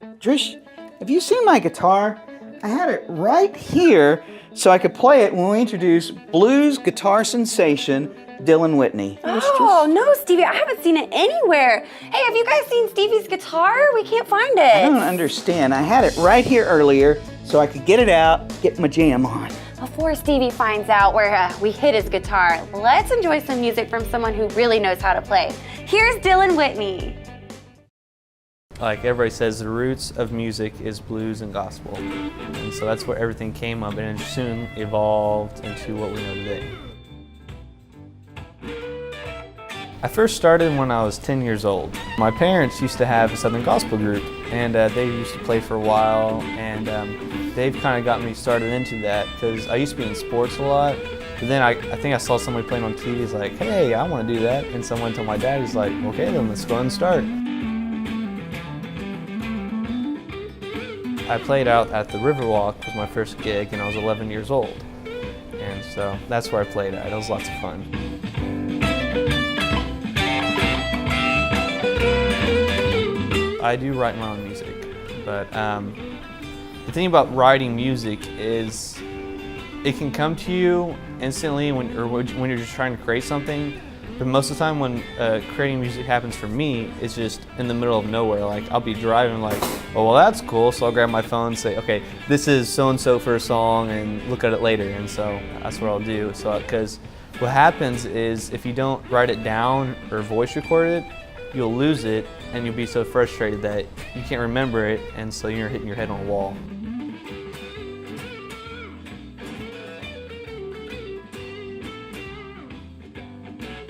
Trish, have you seen my guitar? I had it right here so I could play it when we introduce blues guitar sensation Dylan Whitney. Oh, no, Stevie, I haven't seen it anywhere. Hey, have you guys seen Stevie's guitar? We can't find it. I don't understand. I had it right here earlier so I could get it out, get my jam on. Before Stevie finds out where we hid his guitar, let's enjoy some music from someone who really knows how to play. Here's Dylan Whitney. Like everybody says, the roots of music is blues and gospel. And so that's where everything came up, and it soon evolved into what we know today. I first started when I was 10 years old. My parents used to have a Southern gospel group, and they used to play for a while, and they've kind of got me started into that because I used to be in sports a lot. But then I think I saw somebody playing on TV. He's like, hey, I want to do that. And someone told my dad, he's like, okay, then let's go ahead and start. I played out at the Riverwalk was my first gig, and I was 11 years old. And so that's where I played at. It was lots of fun. I do write my own music, but the thing about writing music is it can come to you instantly when you're just trying to create something. But most of the time when creating music happens for me, it's just in the middle of nowhere. Like I'll be driving like, oh, well that's cool. So I'll grab my phone and say, okay, this is so-and-so for a song and look at it later. And so that's what I'll do. So, because what happens is if you don't write it down or voice record it, you'll lose it and you'll be so frustrated that you can't remember it. And so you're hitting your head on a wall.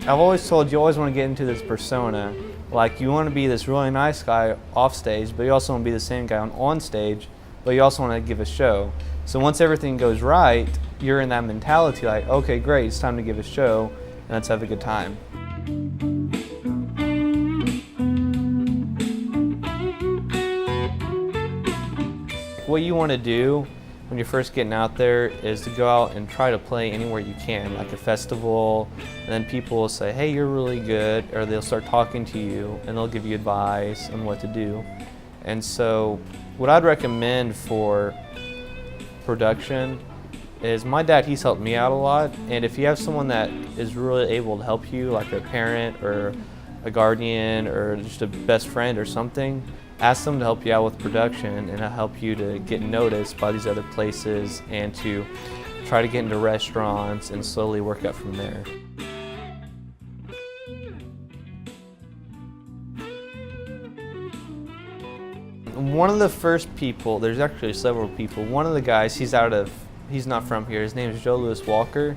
I've always told you always want to get into this persona. Like you want to be this really nice guy off stage, but you also want to be the same guy on stage, but you also want to give a show. So once everything goes right, you're in that mentality like, okay, great, it's time to give a show, and let's have a good time. What you want to do when you're first getting out there is to go out and try to play anywhere you can, like a festival, and then people will say, hey, you're really good, or they'll start talking to you and they'll give you advice on what to do. And so what I'd recommend for production is my dad, he's helped me out a lot, and if you have someone that is really able to help you, like a parent or a guardian or just a best friend or something, ask them to help you out with production, and it'll help you to get noticed by these other places and to try to get into restaurants and slowly work up from there. One of the first people, there's actually several people, one of the guys, he's not from here, his name is Joe Louis Walker,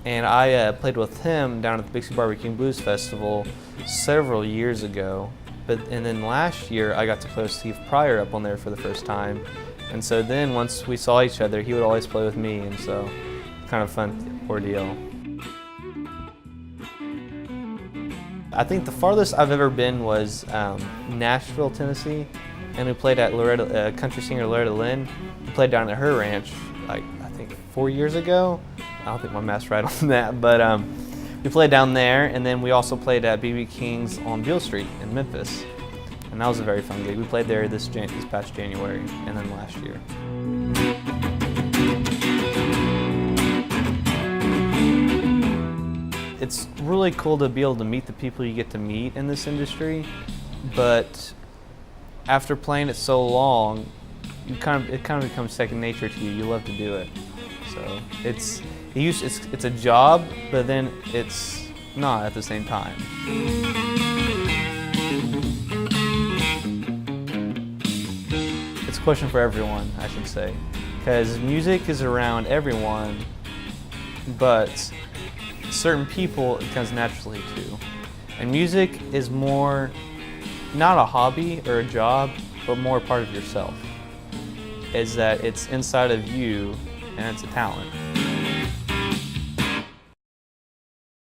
and I played with him down at the Bixby Barbecue and Blues Festival several years ago. And then last year, I got to play with Steve Pryor up on there for the first time. And so then once we saw each other, he would always play with me, and so kind of fun ordeal. I think the farthest I've ever been was Nashville, Tennessee, and we played at country singer Loretta Lynn. We played down at her ranch, like I think 4 years ago. I don't think my math's right on that, but we played down there, and then we also played at B.B. King's on Beale Street in Memphis. And that was a very fun gig. We played there this past January and then last year. It's really cool to be able to meet the people you get to meet in this industry, but after playing it so long, it kind of becomes second nature to you. You love to do it. So it's a job, but then it's not at the same time. It's a question for everyone, I should say, because music is around everyone, but certain people it comes naturally to. And music is more not a hobby or a job, but more a part of yourself. Is that it's inside of you and it's a talent.